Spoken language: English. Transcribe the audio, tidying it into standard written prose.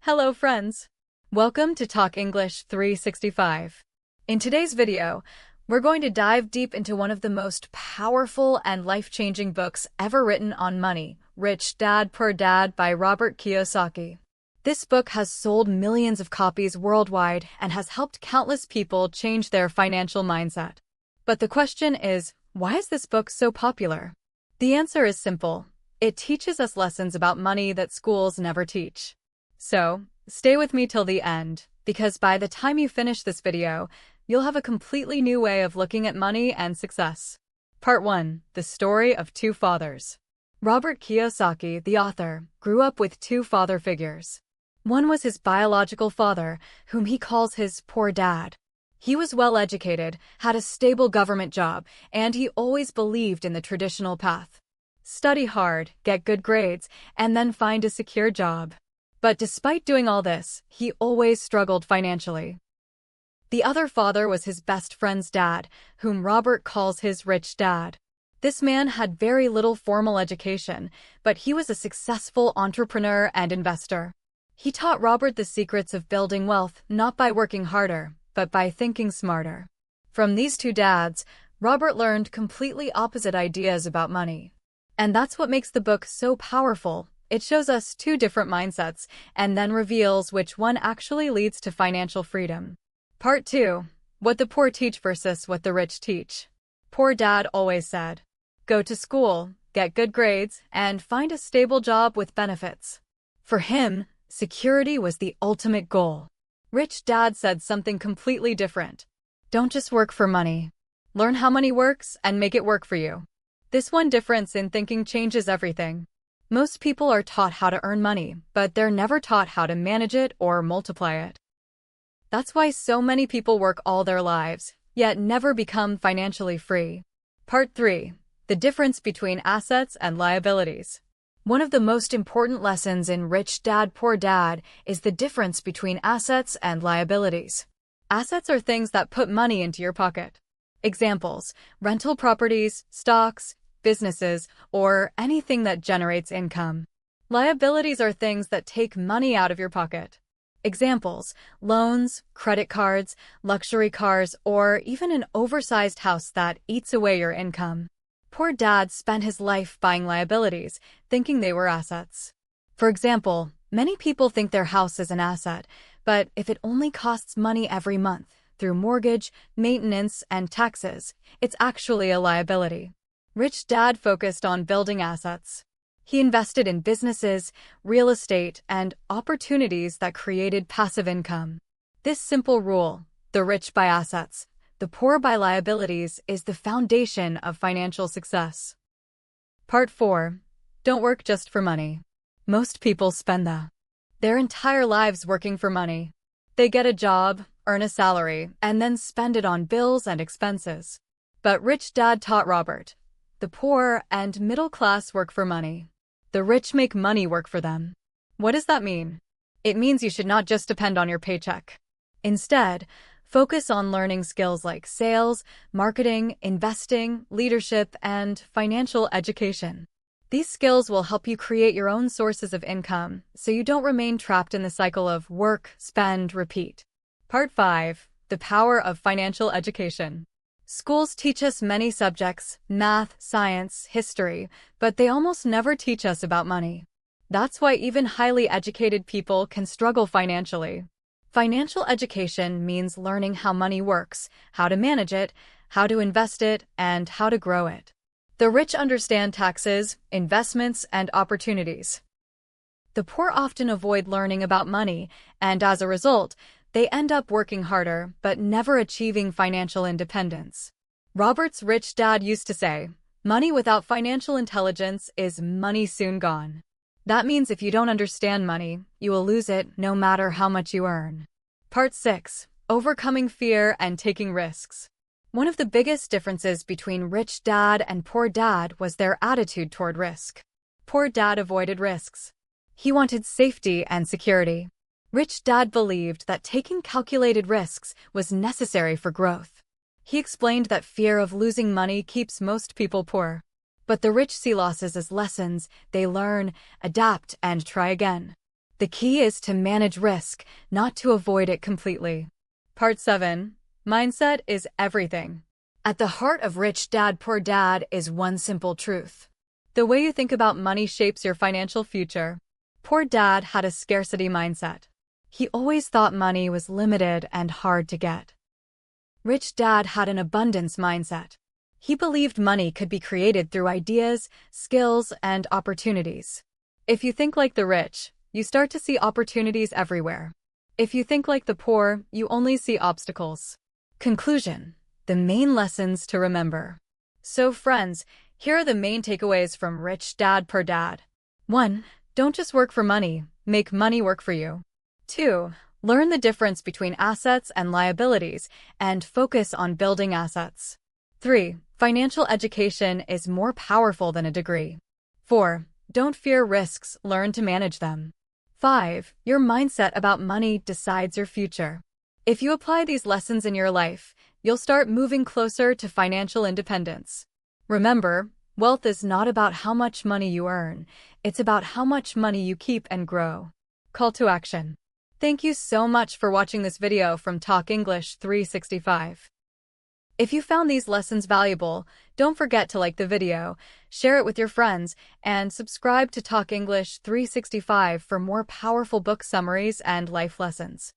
Hello friends! Welcome to Talk English 365. In today's video, we're going to dive deep into one of the most powerful and life-changing books ever written on money, Rich Dad Poor Dad by Robert Kiyosaki. This book has sold millions of copies worldwide and has helped countless people change their financial mindset. But the question is, why is this book so popular? The answer is simple. It teaches us lessons about money that schools never teach. So, stay with me till the end, because by the time you finish this video, you'll have a completely new way of looking at money and success. Part 1. The Story of Two Fathers. Robert Kiyosaki, the author, grew up with two father figures. One was his biological father, whom he calls his poor dad. He was well-educated, had a stable government job, and he always believed in the traditional path. Study hard, get good grades, and then find a secure job. But despite doing all this, he always struggled financially. The other father was his best friend's dad, whom Robert calls his rich dad. This man had very little formal education, but he was a successful entrepreneur and investor. He taught Robert the secrets of building wealth not by working harder, but by thinking smarter. From these two dads, Robert learned completely opposite ideas about money. And that's what makes the book so powerful. It shows us two different mindsets and then reveals which one actually leads to financial freedom. Part 2. What the poor teach versus what the rich teach. Poor dad always said, "Go to school, get good grades, and find a stable job with benefits." For him, security was the ultimate goal. Rich dad said something completely different. "Don't just work for money. Learn how money works and make it work for you." This one difference in thinking changes everything. Most people are taught how to earn money, but they're never taught how to manage it or multiply it. That's why so many people work all their lives, yet never become financially free. Part 3. The difference between assets and liabilities. One of the most important lessons in Rich Dad Poor Dad is the difference between assets and liabilities. Assets are things that put money into your pocket. Examples: rental properties, stocks, businesses, or anything that generates income. Liabilities are things that take money out of your pocket. Examples: loans, credit cards, luxury cars, or even an oversized house that eats away your income. Poor dad spent his life buying liabilities, thinking they were assets. For example, many people think their house is an asset, but if it only costs money every month, through mortgage, maintenance, and taxes, it's actually a liability. Rich dad focused on building assets. He invested in businesses, real estate, and opportunities that created passive income. This simple rule, the rich buy assets, the poor buy liabilities, is the foundation of financial success. Part 4. Don't work just for money. Most people spend their entire lives working for money. They get a job, earn a salary, and then spend it on bills and expenses. But Rich Dad taught Robert, the poor and middle class work for money. The rich make money work for them. What does that mean? It means you should not just depend on your paycheck. Instead, focus on learning skills like sales, marketing, investing, leadership, and financial education. These skills will help you create your own sources of income, so you don't remain trapped in the cycle of work, spend, repeat. Part 5. The Power of Financial Education. Schools teach us many subjects, math, science, history, but they almost never teach us about money. That's why even highly educated people can struggle financially. Financial education means learning how money works, how to manage it, how to invest it, and how to grow it. The rich understand taxes, investments, and opportunities. The poor often avoid learning about money, and as a result, they end up working harder, but never achieving financial independence. Robert's rich dad used to say, "Money without financial intelligence is money soon gone." That means if you don't understand money, you will lose it no matter how much you earn. Part 6. Overcoming fear and taking risks. One of the biggest differences between Rich Dad and Poor Dad was their attitude toward risk. Poor Dad avoided risks. He wanted safety and security. Rich Dad believed that taking calculated risks was necessary for growth. He explained that fear of losing money keeps most people poor. But the rich see losses as lessons. They learn, adapt, and try again. The key is to manage risk, not to avoid it completely. Part 7. Mindset is everything. At the heart of Rich Dad, Poor Dad is one simple truth. The way you think about money shapes your financial future. Poor Dad had a scarcity mindset. He always thought money was limited and hard to get. Rich Dad had an abundance mindset. He believed money could be created through ideas, skills, and opportunities. If you think like the rich, you start to see opportunities everywhere. If you think like the poor, you only see obstacles. Conclusion: the main lessons to remember. So friends, here are the main takeaways from Rich Dad, Poor Dad. 1. Don't just work for money, make money work for you. 2. Learn the difference between assets and liabilities and focus on building assets. 3. Financial education is more powerful than a degree. 4. Don't fear risks, learn to manage them. 5. Your mindset about money decides your future. If you apply these lessons in your life, you'll start moving closer to financial independence. Remember, wealth is not about how much money you earn, it's about how much money you keep and grow. Call to action. Thank you so much for watching this video from Talk English 365. If you found these lessons valuable, don't forget to like the video, share it with your friends, and subscribe to Talk English 365 for more powerful book summaries and life lessons.